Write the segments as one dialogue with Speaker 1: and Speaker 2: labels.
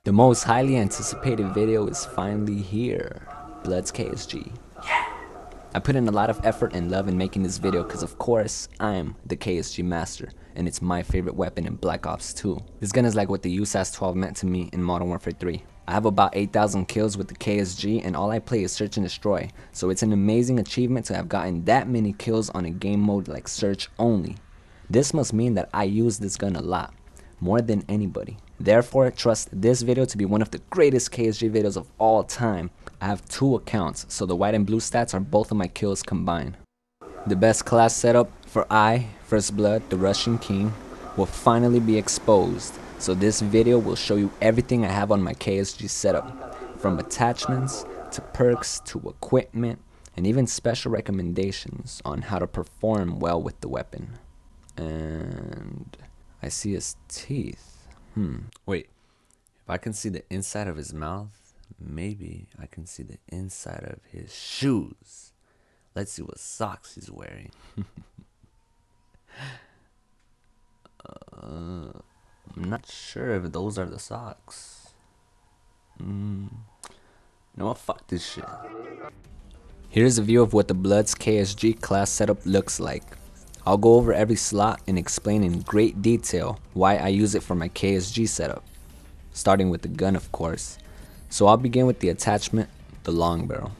Speaker 1: The most highly anticipated video is finally here. BLUDs KSG. Yeah! I put in a lot of effort and love in making this video because of course, I'm the KSG master and it's my favorite weapon in Black Ops 2. This gun is like what the USAS 12 meant to me in Modern Warfare 3. I have about 8,000 kills with the KSG and all I play is search and destroy, so it's an amazing achievement to have gotten that many kills on a game mode like search only. This must mean that I use this gun a lot, more than anybody. Therefore, trust this video to be one of the greatest KSG videos of all time. I have 2 accounts, so the white and blue stats are both of my kills combined. The best class setup for First Blood, the Russian King, will finally be exposed. So this video will show you everything I have on my KSG setup, from attachments to perks to equipment, and even special recommendations on how to perform well with the weapon. And I see his teeth. Wait, if I can see the inside of his mouth, maybe I can see the inside of his shoes. Let's see what socks he's wearing. I'm not sure if those are the socks. No, fuck this shit. Here's a view of what the BLUDs KSG class setup looks like. I'll go over every slot and explain in great detail why I use it for my KSG setup, starting with the gun of course. So I'll begin with the attachment, the long barrel.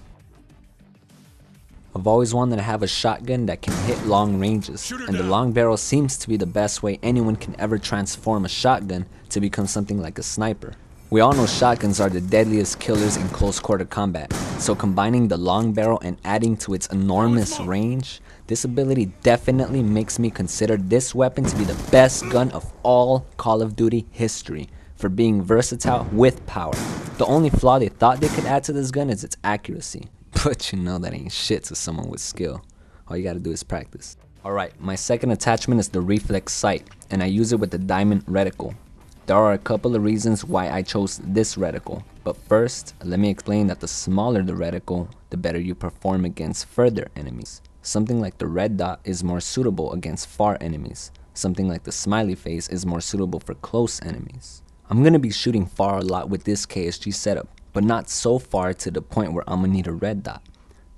Speaker 1: I've always wanted to have a shotgun that can hit long ranges, and the long barrel seems to be the best way anyone can ever transform a shotgun to become something like a sniper. We all know shotguns are the deadliest killers in close quarter combat, so combining the long barrel and adding to its enormous range, this ability definitely makes me consider this weapon to be the best gun of all Call of Duty history for being versatile with power. The only flaw they thought they could add to this gun is its accuracy, but you know that ain't shit to someone with skill. All you gotta do is practice. Alright, my second attachment is the Reflex sight, and I use it with the diamond reticle. There are a couple of reasons why I chose this reticle, but first, let me explain that the smaller the reticle, the better you perform against further enemies. Something like the red dot is more suitable against far enemies. Something like the smiley face is more suitable for close enemies. I'm gonna be shooting far a lot with this KSG setup, but not so far to the point where I'm gonna need a red dot.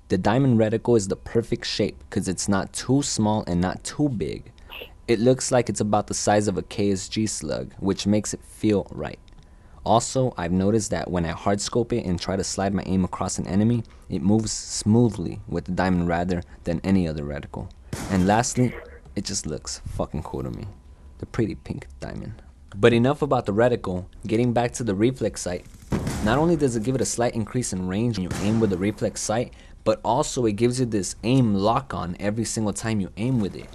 Speaker 1: The diamond reticle is the perfect shape because it's not too small and not too big. It looks like it's about the size of a KSG slug, which makes it feel right. Also, I've noticed that when I hardscope it and try to slide my aim across an enemy, it moves smoothly with the diamond rather than any other reticle. And lastly, it just looks fucking cool to me. The pretty pink diamond. But enough about the reticle, getting back to the Reflex sight. Not only does it give it a slight increase in range when you aim with the Reflex sight, but also it gives you this aim lock on every single time you aim with it.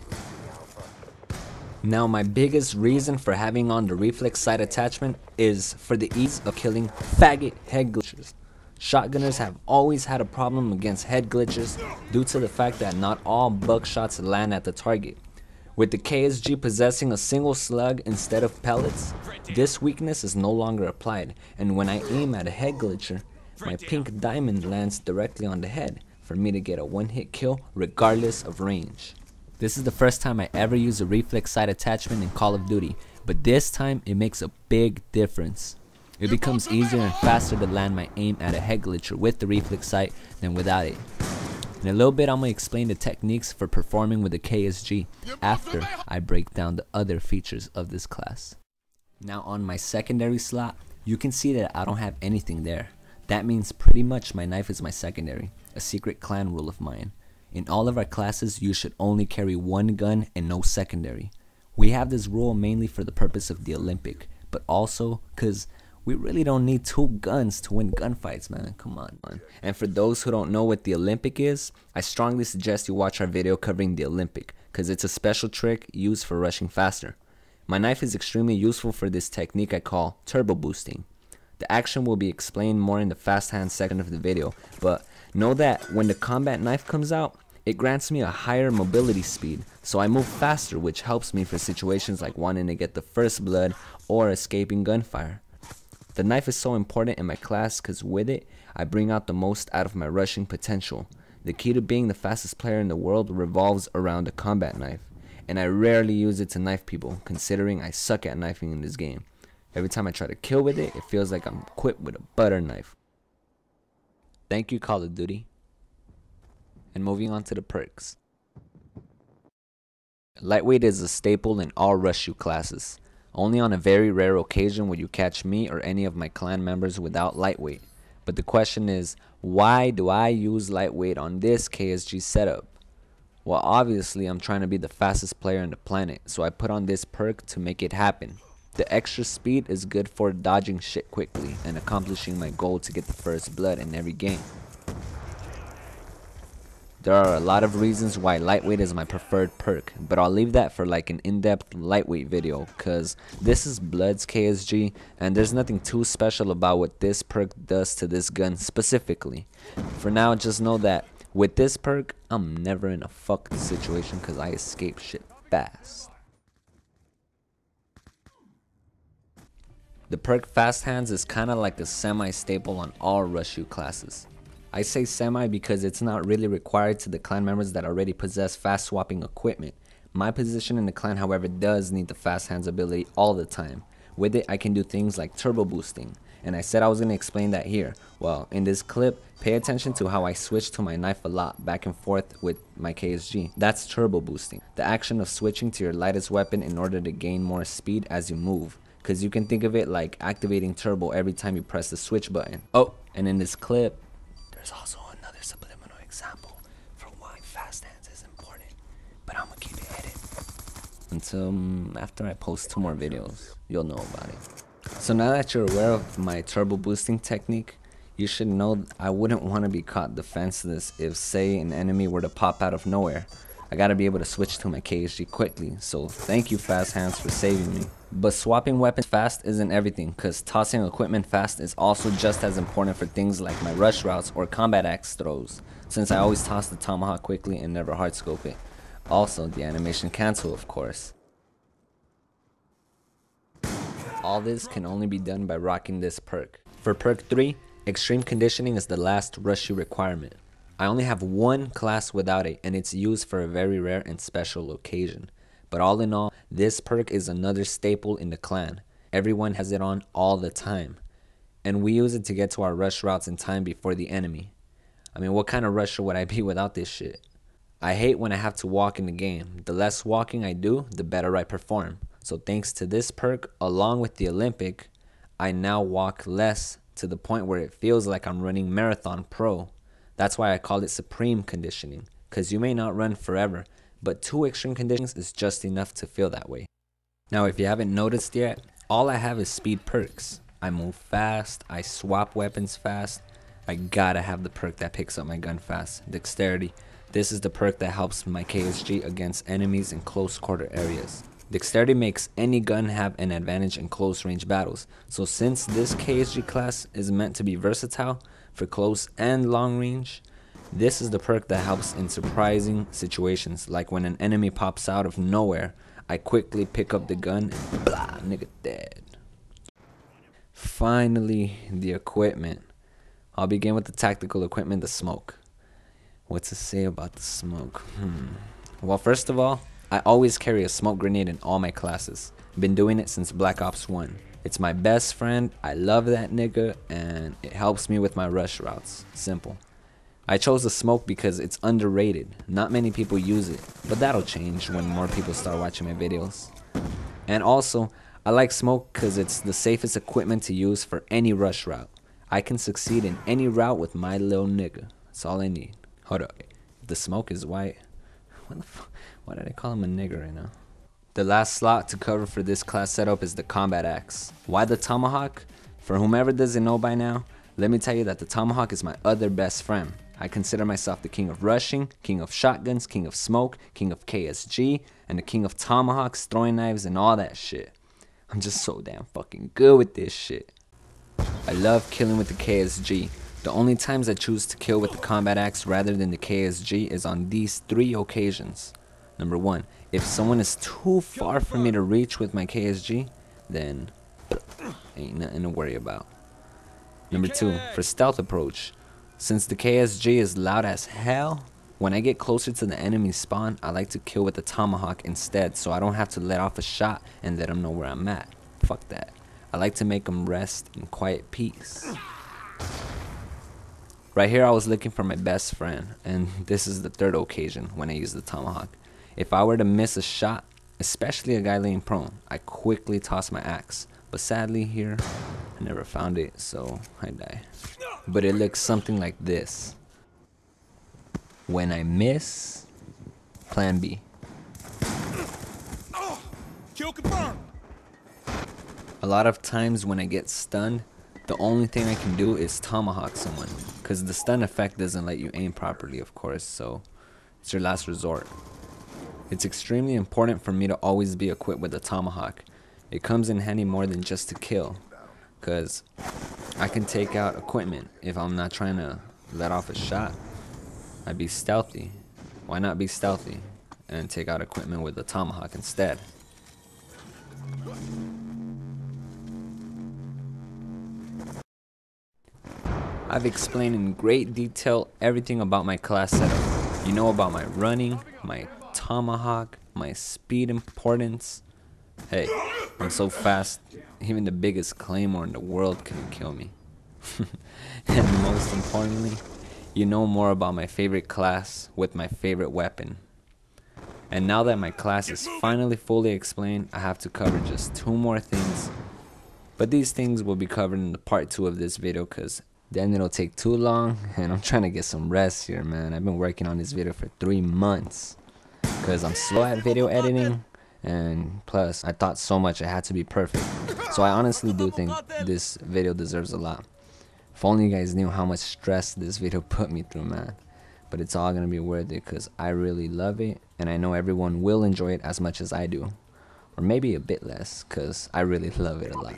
Speaker 1: Now my biggest reason for having on the Reflex sight attachment is for the ease of killing faggot head glitches. Shotgunners have always had a problem against head glitches due to the fact that not all buckshots land at the target. With the KSG possessing a single slug instead of pellets, this weakness is no longer applied, and when I aim at a head glitcher, my pink diamond lands directly on the head for me to get a one-hit kill regardless of range. This is the first time I ever use a Reflex sight attachment in Call of Duty, but this time it makes a big difference. It becomes easier and faster to land my aim at a head glitcher with the Reflex sight than without it. In a little bit I'm going to explain the techniques for performing with the KSG after I break down the other features of this class. Now on my secondary slot, you can see that I don't have anything there. That means pretty much my knife is my secondary, a secret clan rule of mine. In all of our classes, you should only carry one gun and no secondary. We have this rule mainly for the purpose of the Olympic, but also because we really don't need 2 guns to win gunfights, man. Come on, man. And for those who don't know what the Olympic is, I strongly suggest you watch our video covering the Olympic, because it's a special trick used for rushing faster. My knife is extremely useful for this technique I call turbo boosting. The action will be explained more in the fast hand section of the video, but know that when the combat knife comes out, it grants me a higher mobility speed, so I move faster, which helps me for situations like wanting to get the first blood or escaping gunfire. The knife is so important in my class because with it, I bring out the most out of my rushing potential. The key to being the fastest player in the world revolves around a combat knife, and I rarely use it to knife people, considering I suck at knifing in this game. Every time I try to kill with it, it feels like I'm equipped with a butter knife. Thank you, Call of Duty. And moving on to the perks. Lightweight is a staple in all RshU classes. Only on a very rare occasion will you catch me or any of my clan members without lightweight. But the question is, why do I use lightweight on this KSG setup? Well, obviously I'm trying to be the fastest player on the planet, so I put on this perk to make it happen. The extra speed is good for dodging shit quickly and accomplishing my goal to get the first blood in every game. There are a lot of reasons why lightweight is my preferred perk, but I'll leave that for like an in-depth lightweight video, cause this is BLUDs KSG and there's nothing too special about what this perk does to this gun specifically. For now, just know that with this perk, I'm never in a fucking situation cause I escape shit fast. The perk Fast Hands is kinda like a semi-staple on all RshU classes. I say semi because it's not really required to the clan members that already possess fast swapping equipment. My position in the clan, however, does need the Fast Hands ability all the time. With it, I can do things like turbo boosting, and I said I was going to explain that here. Well, in this clip, pay attention to how I switch to my knife a lot, back and forth with my KSG. That's turbo boosting, the action of switching to your lightest weapon in order to gain more speed as you move. Cause you can think of it like activating turbo every time you press the switch button. Oh, and in this clip, there's also another subliminal example for why Fast Hands is important, but I'm gonna keep it hidden until after I post 2 more videos. You'll know about it. So now that you're aware of my turbo boosting technique, you should know I wouldn't want to be caught defenseless if, say, an enemy were to pop out of nowhere. I gotta be able to switch to my KSG quickly, so thank you Fast Hands for saving me. But swapping weapons fast isn't everything, cause tossing equipment fast is also just as important for things like my rush routes or combat axe throws, since I always toss the tomahawk quickly and never hardscope it. Also, the animation cancel, of course. All this can only be done by rocking this perk. For perk 3, extreme conditioning is the last RshU requirement. I only have 1 class without it, and it's used for a very rare and special occasion. But all in all, this perk is another staple in the clan. Everyone has it on all the time. And we use it to get to our rush routes in time before the enemy. I mean, what kind of rusher would I be without this shit? I hate when I have to walk in the game. The less walking I do, the better I perform. So thanks to this perk, along with the Olympic, I now walk less to the point where it feels like I'm running Marathon Pro. That's why I call it supreme conditioning, cause you may not run forever, but 2 extreme conditions is just enough to feel that way. Now if you haven't noticed yet, all I have is speed perks. I move fast, I swap weapons fast. I gotta have the perk that picks up my gun fast, Dexterity. This is the perk that helps my KSG against enemies in close quarter areas. Dexterity makes any gun have an advantage in close range battles, so since this KSG class is meant to be versatile for close and long range, this is the perk that helps in surprising situations, like when an enemy pops out of nowhere, I quickly pick up the gun and blah, nigga dead. Finally, the equipment. I'll begin with the tactical equipment, the smoke. What to say about the smoke? Well, first of all, I always carry a smoke grenade in all my classes. Been doing it since Black Ops 1. It's my best friend, I love that nigga, and it helps me with my rush routes. Simple. I chose the smoke because it's underrated. Not many people use it, but that'll change when more people start watching my videos. And also, I like smoke because it's the safest equipment to use for any rush route. I can succeed in any route with my little nigga. That's all I need. Hold up. If the smoke is white, what the fuck? Why did I call him a nigger right now? The last slot to cover for this class setup is the combat axe. Why the tomahawk? For whomever doesn't know by now, let me tell you that the tomahawk is my other best friend. I consider myself the king of rushing, king of shotguns, king of smoke, king of KSG, and the king of tomahawks, throwing knives, and all that shit. I'm just so damn fucking good with this shit. I love killing with the KSG. The only times I choose to kill with the combat axe rather than the KSG is on these 3 occasions. Number 1, if someone is too far for me to reach with my KSG, then ain't nothing to worry about. Number 2, for stealth approach. Since the KSG is loud as hell, when I get closer to the enemy spawn, I like to kill with the tomahawk instead so I don't have to let off a shot and let them know where I'm at. Fuck that. I like to make them rest in quiet peace. Right here I was looking for my best friend, and this is the third occasion when I use the tomahawk. If I were to miss a shot, especially a guy laying prone, I quickly toss my axe. But sadly here, I never found it, so I die. But it looks something like this. When I miss, plan B.
Speaker 2: Kill confirmed.
Speaker 1: A lot of times when I get stunned, the only thing I can do is tomahawk someone, because the stun effect doesn't let you aim properly, of course, so it's your last resort. It's extremely important for me to always be equipped with a tomahawk. It comes in handy more than just to kill, because I can take out equipment if I'm not trying to let off a shot. I'd be stealthy. Why not be stealthy and take out equipment with a tomahawk instead? I've explained in great detail everything about my class setup. You know about my running, my tomahawk, my speed importance. Hey, I'm so fast, even the biggest claymore in the world couldn't kill me. And most importantly, you know more about my favorite class with my favorite weapon. And now that my class is finally fully explained, I have to cover just 2 more things. But these things will be covered in the part 2 of this video, because then it'll take too long, and I'm trying to get some rest here, man. I've been working on this video for 3 months, because I'm slow at video editing, and plus I thought so much it had to be perfect. So I honestly do think this video deserves a lot. If only you guys knew how much stress this video put me through, man. But it's all gonna be worth it, because I really love it, and I know everyone will enjoy it as much as I do. Or maybe a bit less, because I really love it a lot.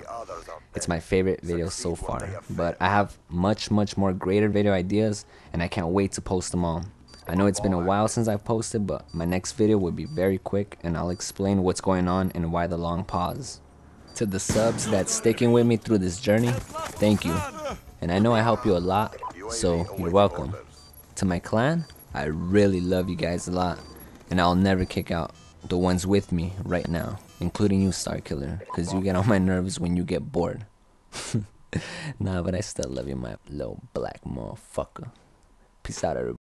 Speaker 1: It's my favorite video so far, but I have much more greater video ideas, and I can't wait to post them all. I know it's been a while since I've posted, but my next video will be very quick, and I'll explain what's going on and why the long pause. To the subs that's sticking with me through this journey, thank you. And I know I help you a lot, so you're welcome. To my clan, I really love you guys a lot, and I'll never kick out the ones with me right now, including you, Star Killer, because you get on my nerves when you get bored. Nah, but I still love you, my little black motherfucker. Peace out, everybody.